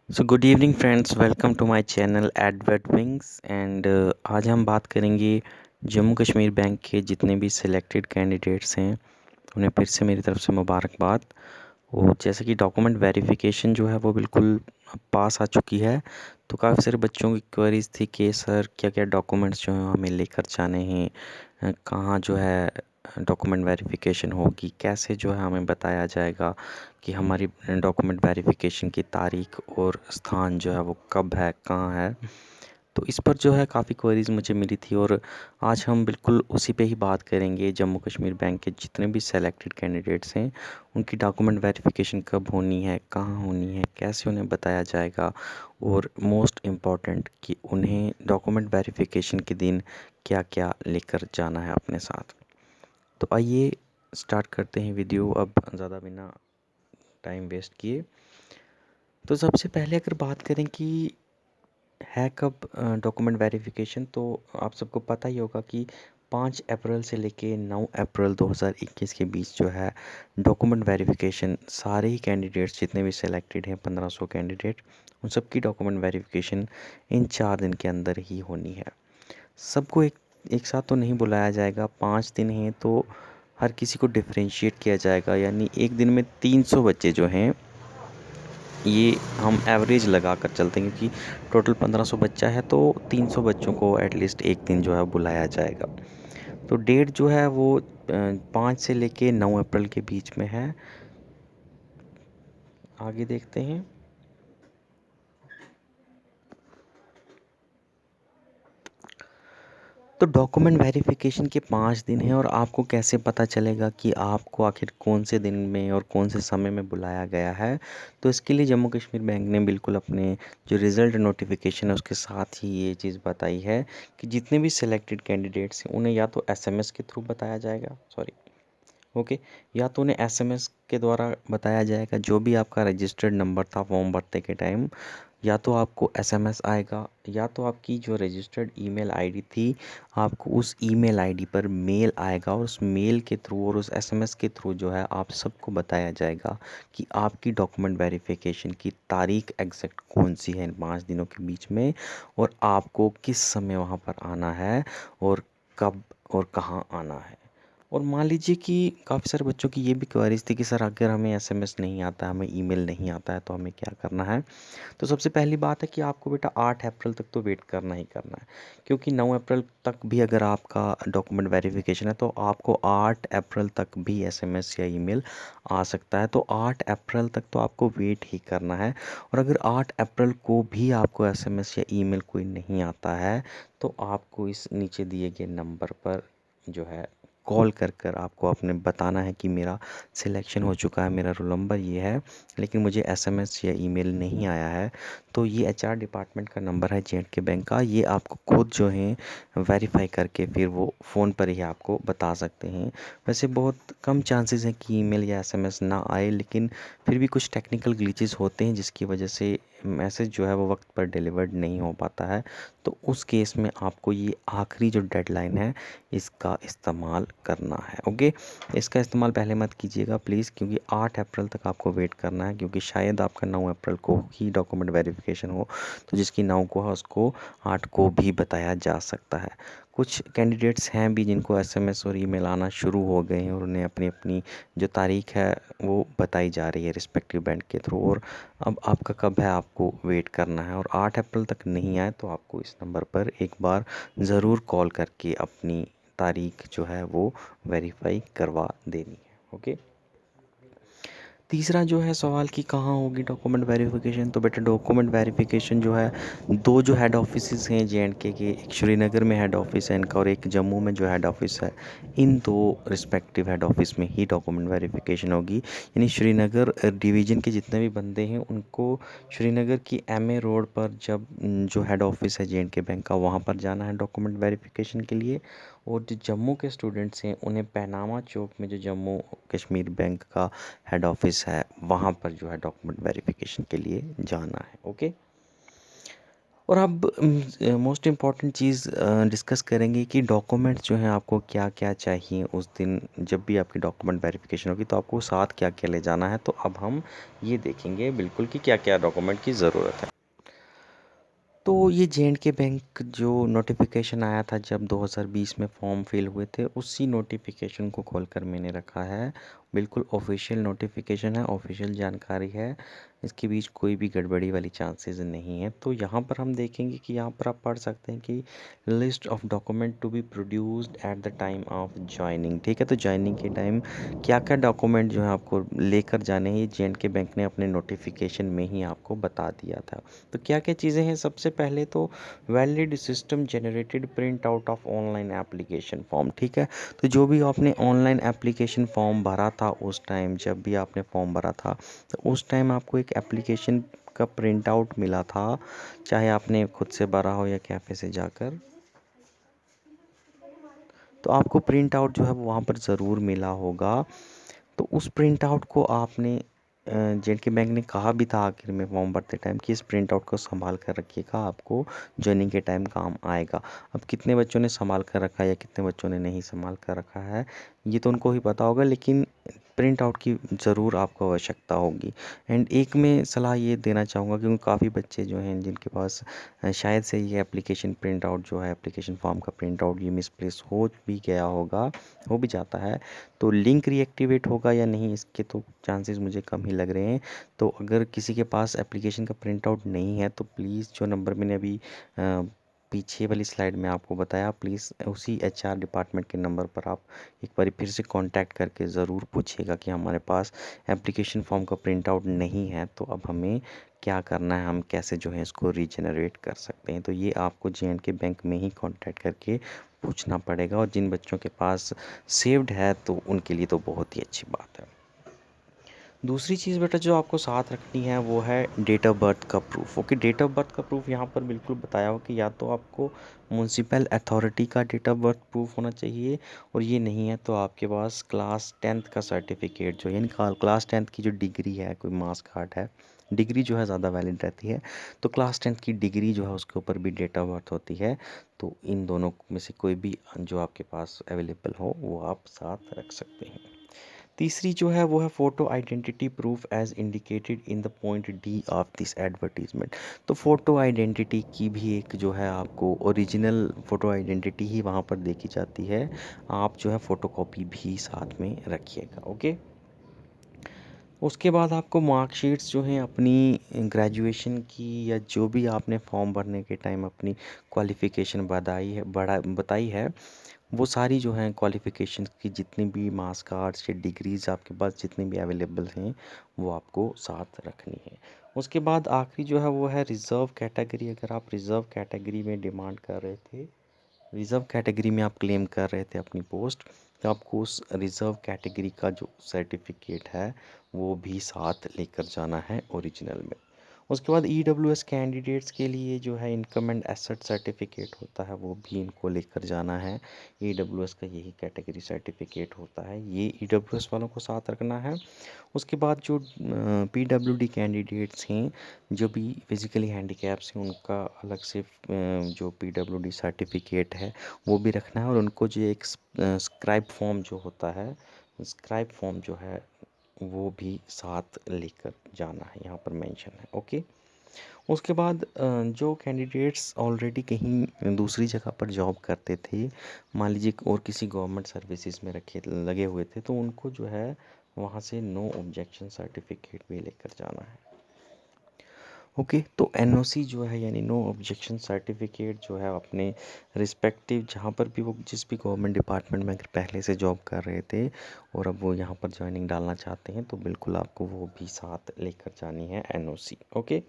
So good evening friends, welcome to my channel Edward Wings and आज हम बात करेंगे जम्मू कश्मीर बैंक के जितने भी सिलेक्टेड कैंडिडेट्स हैं उन्हें फिर से मेरी तरफ से मुबारकबाद। और जैसे कि डॉक्यूमेंट वेरिफिकेशन जो है वो बिल्कुल पास आ चुकी है। तो काफ़ी सारे बच्चों की क्वेरीज थी कि सर क्या क्या डॉक्यूमेंट्स जो हैं हमें लेकर जाने हैं, कहाँ जो है डॉक्यूमेंट वेरिफिकेशन होगी, कैसे जो है हमें बताया जाएगा कि हमारी डॉक्यूमेंट वेरिफिकेशन की तारीख और स्थान जो है वो कब है, कहाँ है। तो इस पर जो है काफ़ी क्वेरीज मुझे मिली थी और आज हम बिल्कुल उसी पे ही बात करेंगे। जम्मू कश्मीर बैंक के जितने भी सेलेक्टेड कैंडिडेट्स हैं उनकी डॉक्यूमेंट वेरिफिकेशन कब होनी है, कहाँ होनी है, कैसे उन्हें बताया जाएगा और मोस्ट इम्पॉर्टेंट कि उन्हें डॉक्यूमेंट वेरिफिकेशन के दिन क्या क्या लेकर जाना है अपने साथ। तो आइए स्टार्ट करते हैं वीडियो अब ज़्यादा बिना टाइम वेस्ट किए। तो सबसे पहले अगर बात करें कि है कब डॉक्यूमेंट वेरिफिकेशन, तो आप सबको पता ही होगा कि 5 अप्रैल से लेके 9 अप्रैल 2021 के बीच जो है डॉक्यूमेंट वेरिफिकेशन सारे ही कैंडिडेट्स जितने भी सिलेक्टेड हैं 1500 कैंडिडेट, उन सबकी डॉक्यूमेंट वेरिफिकेशन इन 4 दिन के अंदर ही होनी है। सबको एक एक साथ तो नहीं बुलाया जाएगा, 5 दिन हैं तो हर किसी को डिफरेंशिएट किया जाएगा। यानी एक दिन में 300 बच्चे जो हैं, ये हम एवरेज लगा कर चलते हैं क्योंकि टोटल 1500 बच्चा है तो 300 बच्चों को एटलीस्ट एक दिन जो है बुलाया जाएगा। तो डेट जो है वो 5 से लेके 9 अप्रैल के बीच में है। आगे देखते हैं। तो डॉक्यूमेंट वेरिफिकेशन के 5 दिन हैं और आपको कैसे पता चलेगा कि आपको आखिर कौन से दिन में और कौन से समय में बुलाया गया है। तो इसके लिए जम्मू कश्मीर बैंक ने बिल्कुल अपने जो रिज़ल्ट नोटिफिकेशन है उसके साथ ही ये चीज़ बताई है कि जितने भी सिलेक्टेड कैंडिडेट्स हैं उन्हें या तो एसएमएस के थ्रू बताया जाएगा, सॉरी, ओके, या तो उन्हें एसएमएस के द्वारा बताया जाएगा जो भी आपका रजिस्टर्ड नंबर था फॉर्म भरने के टाइम, या तो आपको एसएमएस आएगा या तो आपकी जो रजिस्टर्ड ईमेल आईडी थी आपको उस ईमेल आईडी पर मेल आएगा और उस मेल के थ्रू और उस एसएमएस के थ्रू जो है आप सबको बताया जाएगा कि आपकी डॉक्यूमेंट वेरिफिकेशन की तारीख एग्जैक्ट कौन सी है इन 5 दिनों के बीच में और आपको किस समय वहाँ पर आना है और कब और कहाँ आना है। और मान लीजिए कि काफ़ी सारे बच्चों की ये भी क्वेरीज थी कि सर अगर हमें एसएमएस नहीं आता, हमें ईमेल नहीं आता है तो हमें क्या करना है। तो सबसे पहली बात है कि आपको बेटा 8 अप्रैल तक तो वेट करना ही करना है, क्योंकि 9 अप्रैल तक भी अगर आपका डॉक्यूमेंट वेरिफिकेशन है तो आपको 8 अप्रैल तक भी एसएमएस या ईमेल आ सकता है। तो 8 अप्रैल तक तो आपको वेट ही करना है। और अगर 8 अप्रैल को भी आपको एसएमएस या ईमेल कोई नहीं आता है तो आपको इस नीचे दिए गए नंबर पर जो है कॉल कर कर आपको अपने बताना है कि मेरा सिलेक्शन हो चुका है, मेरा रोल नंबर ये है, लेकिन मुझे एसएमएस या ईमेल नहीं आया है। तो ये एचआर डिपार्टमेंट का नंबर है जेएंडके बैंक का, ये आपको खुद जो है वेरीफाई करके फिर वो फ़ोन पर ही आपको बता सकते हैं। वैसे बहुत कम चांसेस हैं कि ईमेल या एसएमएस ना आए, लेकिन फिर भी कुछ टेक्निकल ग्लिचेस होते हैं जिसकी वजह से मैसेज जो है वो वक्त पर डिलीवर्ड नहीं हो पाता है। तो उस केस में आपको ये आखिरी जो डेडलाइन है इसका इस्तेमाल करना है। ओके, इसका इस्तेमाल पहले मत कीजिएगा प्लीज़, क्योंकि 8 अप्रैल तक आपको वेट करना है, क्योंकि शायद आपका 9 अप्रैल को ही डॉक्यूमेंट वेरिफिकेशन हो। तो जिसकी 9 को है उसको 8 को भी बताया जा सकता है। कुछ कैंडिडेट्स हैं भी जिनको एसएमएस और ईमेल आना शुरू हो गए हैं और उन्हें अपनी अपनी जो तारीख है वो बताई जा रही है रिस्पेक्टिव बैंक के थ्रू। और अब आपका कब है आपको वेट करना है, और 8 अप्रैल तक नहीं आए तो आपको इस नंबर पर एक बार ज़रूर कॉल करके अपनी तारीख जो है वो वेरीफाई करवा देनी है। ओके, तीसरा जो है सवाल कि कहाँ होगी डॉक्यूमेंट वेरिफिकेशन। तो बेटा डॉक्यूमेंट वेरिफिकेशन जो है, दो जो हेड ऑफिसेज हैं जेएंडके के, एक श्रीनगर में हेड ऑफिस है इनका और एक जम्मू में जो हेड ऑफिस है, इन दो रिस्पेक्टिव हेड ऑफिस में ही डॉक्यूमेंट वेरिफिकेशन होगी। यानी श्रीनगर डिवीज़न के जितने भी बंदे हैं उनको श्रीनगर की एमए रोड पर जब जो हेड ऑफिस है जेएंडके बैंक का वहाँ पर जाना है डॉक्यूमेंट वेरिफिकेशन के लिए। और जो जम्मू के स्टूडेंट्स हैं उन्हें पहनामा चौक में जो जम्मू कश्मीर बैंक का हेड ऑफिस है वहाँ पर जो है डॉक्यूमेंट वेरिफिकेशन के लिए जाना है। ओके, और अब मोस्ट इम्पॉर्टेंट चीज़ डिस्कस करेंगे कि डॉक्यूमेंट्स जो हैं आपको क्या क्या चाहिए उस दिन जब भी आपकी डॉक्यूमेंट वेरिफिकेशन होगी, तो आपको साथ क्या क्या ले जाना है। तो अब हम ये देखेंगे बिल्कुल कि क्या क्या डॉक्यूमेंट की ज़रूरत है। तो ये जे&के बैंक जो नोटिफिकेशन आया था जब 2020 में फॉर्म फिल हुए थे, उसी नोटिफिकेशन को खोलकर मैंने रखा है। बिल्कुल ऑफिशियल नोटिफिकेशन है, ऑफिशियल जानकारी है, इसके बीच कोई भी गड़बड़ी वाली चांसेस नहीं है। तो यहाँ पर हम देखेंगे कि यहाँ पर आप पढ़ सकते हैं कि list of document to be produced at the time of joining. ठीक है, तो ज्वाइनिंग के टाइम क्या क्या डॉक्यूमेंट जो है आपको लेकर जाने हैं, ये जे&के बैंक ने अपने नोटिफिकेशन में ही आपको बता दिया था। तो क्या क्या चीज़ें हैं, सबसे पहले तो valid system generated print out of online application form. ठीक है, तो जो भी आपने ऑनलाइन एप्लीकेशन फॉर्म भरा था उस टाइम, जब भी आपने फॉर्म भरा था तो उस टाइम आपको एक एप्लीकेशन का प्रिंट आउट मिला था, चाहे आपने खुद से भरा हो या कैफ़े से जाकर, तो आपको प्रिंट आउट जो है वो वहाँ पर ज़रूर मिला होगा। तो उस प्रिंट आउट को आपने जे&के बैंक ने कहा भी था आखिर में फॉर्म भरते टाइम कि इस प्रिंट आउट को संभाल कर रखिएगा, आपको ज्वाइनिंग के टाइम काम आएगा। अब कितने बच्चों ने संभाल कर रखा है या कितने बच्चों ने नहीं संभाल कर रखा है, ये तो उनको ही पता होगा, लेकिन प्रिंट आउट की ज़रूर आपको आवश्यकता होगी। एंड एक मैं सलाह ये देना चाहूँगा, क्योंकि काफ़ी बच्चे जो हैं जिनके पास शायद से ये एप्लीकेशन प्रिंट आउट जो है, एप्लीकेशन फॉर्म का प्रिंट आउट ये मिसप्लेस हो भी गया होगा, हो भी जाता है। तो लिंक रीएक्टिवेट होगा या नहीं, इसके तो चांसेस मुझे कम ही लग रहे हैं। तो अगर किसी के पास एप्लीकेशन का प्रिंट आउट नहीं है तो प्लीज़ जो नंबर मैंने अभी पीछे वाली स्लाइड में आपको बताया, प्लीज़ उसी एचआर डिपार्टमेंट के नंबर पर आप एक बार फिर से कांटेक्ट करके ज़रूर पूछिएगा कि हमारे पास एप्लीकेशन फॉर्म का प्रिंट आउट नहीं है, तो अब हमें क्या करना है, हम कैसे जो है इसको रीजनरेट कर सकते हैं। तो ये आपको जे&के बैंक में ही कांटेक्ट करके पूछना पड़ेगा, और जिन बच्चों के पास सेव्ड है तो उनके लिए तो बहुत ही अच्छी बात है। दूसरी चीज़ बेटा जो आपको साथ रखनी है वो है डेट ऑफ बर्थ का proof. Okay, date of birth का प्रूफ यहाँ पर बिल्कुल बताया हो कि या तो आपको म्यूनसिपल अथॉरिटी का डेट ऑफ बर्थ प्रूफ होना चाहिए, और ये नहीं है तो आपके पास क्लास 10th का सर्टिफिकेट जो, यानी क्लास 10th की जो डिग्री है, कोई मार्क्स कार्ड है, डिग्री जो है ज़्यादा वैलिड रहती है, तो क्लास 10th की डिग्री जो है उसके ऊपर भी डेट ऑफ बर्थ होती है। तो इन दोनों में से कोई भी जो आपके पास अवेलेबल हो वो आप साथ रख सकते हैं। तीसरी जो है वो है photo identity proof as indicated in the point D of this advertisement. तो फ़ोटो आइडेंटिटी की भी एक जो है आपको ओरिजिनल फ़ोटो आइडेंटिटी ही वहाँ पर देखी जाती है, आप जो है फ़ोटोकॉपी भी साथ में रखिएगा। ओके, उसके बाद आपको मार्कशीट्स जो हैं अपनी ग्रेजुएशन की, या जो भी आपने फॉर्म भरने के टाइम अपनी क्वालिफ़िकेशन बताई है, वो सारी जो हैं क्वालिफ़िकेशन की जितनी भी मार्क्स कार्ड्स या डिग्रीज़ आपके पास जितनी भी अवेलेबल हैं वो आपको साथ रखनी है। उसके बाद आखिरी जो है वो है रिज़र्व कैटेगरी। अगर आप रिज़र्व कैटेगरी में डिमांड कर रहे थे, रिज़र्व कैटेगरी में आप क्लेम कर रहे थे अपनी पोस्ट, तो आपको उस रिज़र्व कैटेगरी का जो सर्टिफिकेट है वो भी साथ लेकर जाना है ओरिजिनल में। उसके बाद ईडब्ल्यूएस कैंडिडेट्स के लिए जो है इनकम एंड एसेट सर्टिफिकेट होता है, वो भी इनको लेकर जाना है। ईडब्ल्यूएस का यही कैटेगरी सर्टिफिकेट होता है, ये ईडब्ल्यूएस वालों को साथ रखना है। उसके बाद जो पीडब्ल्यूडी कैंडिडेट्स हैं, जो भी फिज़िकली हैंडीकैप्स हैं, उनका अलग से जो पीडब्ल्यूडी सर्टिफिकेट है वो भी रखना है, और उनको जो एक स्क्राइब फॉर्म जो होता है, स्क्राइब फॉर्म जो है वो भी साथ लेकर जाना है, यहाँ पर मेंशन है। ओके, उसके बाद जो कैंडिडेट्स ऑलरेडी कहीं दूसरी जगह पर जॉब करते थे, मान लीजिए और किसी गवर्नमेंट सर्विसेज में रखे लगे हुए थे, तो उनको जो है वहाँ से नो ऑब्जेक्शन सर्टिफिकेट भी लेकर जाना है। ओके, तो एनओसी जो है यानी नो ऑब्जेक्शन सर्टिफिकेट जो है अपने रिस्पेक्टिव जहाँ पर भी वो जिस भी गवर्नमेंट डिपार्टमेंट में अगर पहले से जॉब कर रहे थे और अब वो यहाँ पर ज्वाइनिंग डालना चाहते हैं, तो बिल्कुल आपको वो भी साथ लेकर जानी है एनओसी। ओके,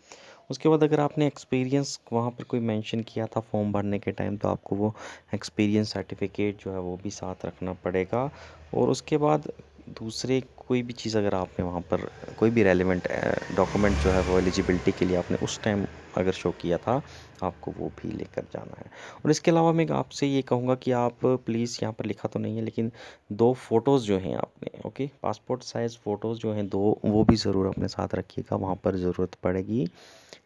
उसके बाद अगर आपने एक्सपीरियंस वहाँ पर कोई मेंशन किया था फॉर्म भरने के टाइम, तो आपको वो एक्सपीरियंस सर्टिफिकेट जो है वो भी साथ रखना पड़ेगा। और उसके बाद दूसरे कोई भी चीज़ अगर आपने वहाँ पर कोई भी रेलिवेंट डॉक्यूमेंट जो है वो एलिजिबिलिटी के लिए आपने उस टाइम अगर शो किया था, आपको वो भी लेकर जाना है। और इसके अलावा मैं आपसे ये कहूँगा कि आप प्लीज़, यहाँ पर लिखा तो नहीं है लेकिन 2 फ़ोटोज़ जो हैं आपने, ओके, पासपोर्ट साइज़ फ़ोटोज़ जो हैं 2, वो भी ज़रूर अपने साथ रखिएगा, वहाँ पर ज़रूरत पड़ेगी।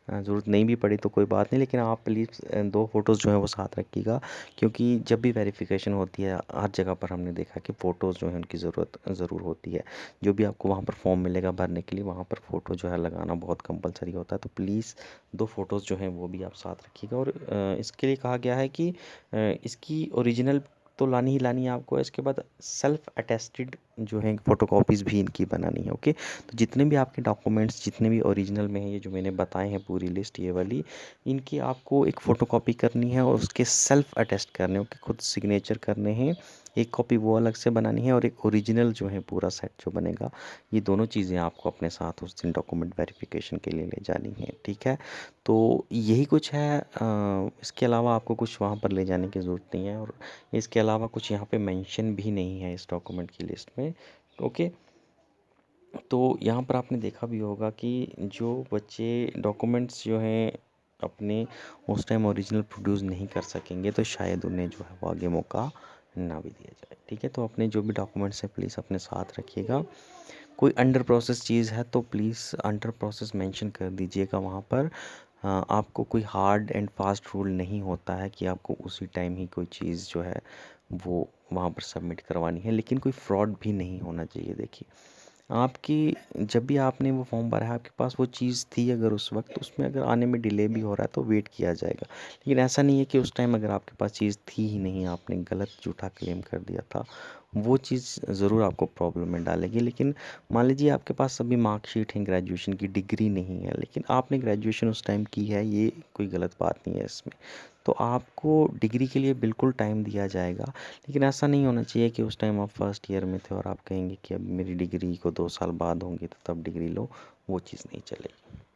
ज़रूरत नहीं भी पड़ी तो कोई बात नहीं, लेकिन आप प्लीज़ 2 फ़ोटोज़ जो हैं वो साथ रखिएगा, क्योंकि जब भी वेरिफ़िकेशन होती है हर जगह पर हमने देखा कि फ़ोटोज़ जो हैं उनकी ज़रूरत ज़रूर होती है। जो भी आपको वहाँ पर फॉर्म मिलेगा भरने के लिए, वहाँ पर फ़ोटो जो है लगाना बहुत कंपल्सरी होता है, तो प्लीज़ 2 फ़ोटोज़ जो हैं वो भी आप साथ रखिएगा। और इसके लिए कहा गया है कि इसकी ओरिजिनल तो लानी ही लानी है आपको, इसके बाद सेल्फ अटेस्टेड जो है फ़ोटोकॉपीज़ भी इनकी बनानी है, ओके। तो जितने भी आपके डॉक्यूमेंट्स जितने भी ओरिजिनल में हैं, ये जो मैंने बताए हैं पूरी लिस्ट ये वाली, इनकी आपको एक फ़ोटोकॉपी करनी है और उसके सेल्फ अटेस्ट करने हैं, ओके, खुद सिग्नेचर करने हैं। एक कॉपी वो अलग से बनानी है और एक ओरिजिनल जो है पूरा सेट जो बनेगा, ये दोनों चीज़ें आपको अपने साथ उस दिन डॉक्यूमेंट वेरिफिकेशन के लिए ले जानी है, ठीक है। तो यही कुछ है, इसके अलावा आपको कुछ वहाँ पर ले जाने की ज़रूरत नहीं है, और इसके अलावा कुछ यहाँ पे मेंशन भी नहीं है इस डॉक्यूमेंट की लिस्ट में, ओके। तो यहाँ पर आपने देखा भी होगा कि जो बच्चे डॉक्यूमेंट्स जो हैं अपने उस टाइम ओरिजिनल प्रोड्यूस नहीं कर सकेंगे, तो शायद उन्हें जो है वो आगे मौका ना भी दिया जाए, ठीक है। तो अपने जो भी डॉक्यूमेंट्स हैं प्लीज़ अपने साथ रखिएगा। कोई अंडर प्रोसेस चीज़ है तो प्लीज़ अंडर प्रोसेस मेंशन कर दीजिएगा वहाँ पर। आपको कोई हार्ड एंड फास्ट रूल नहीं होता है कि आपको उसी टाइम ही कोई चीज़ जो है वो वहाँ पर सबमिट करवानी है, लेकिन कोई फ्रॉड भी नहीं होना चाहिए। देखिए, आपकी जब भी आपने वो फॉर्म भरा है, आपके पास वो चीज़ थी अगर उस वक्त, तो उसमें अगर आने में डिले भी हो रहा है तो वेट किया जाएगा। लेकिन ऐसा नहीं है कि उस टाइम अगर आपके पास चीज़ थी ही नहीं, आपने गलत झूठा क्लेम कर दिया था, वो चीज़ ज़रूर आपको प्रॉब्लम में डालेगी। लेकिन मान लीजिए आपके पास अभी मार्कशीट है, ग्रेजुएशन की डिग्री नहीं है, लेकिन आपने ग्रेजुएशन उस टाइम की है, ये कोई गलत बात नहीं है इसमें। तो आपको डिग्री के लिए बिल्कुल टाइम दिया जाएगा, लेकिन ऐसा नहीं होना चाहिए कि उस टाइम आप फर्स्ट ईयर में थे और आप कहेंगे कि अब मेरी डिग्री को 2 साल बाद होंगे तो तब डिग्री लो, वो चीज़ नहीं चलेगी।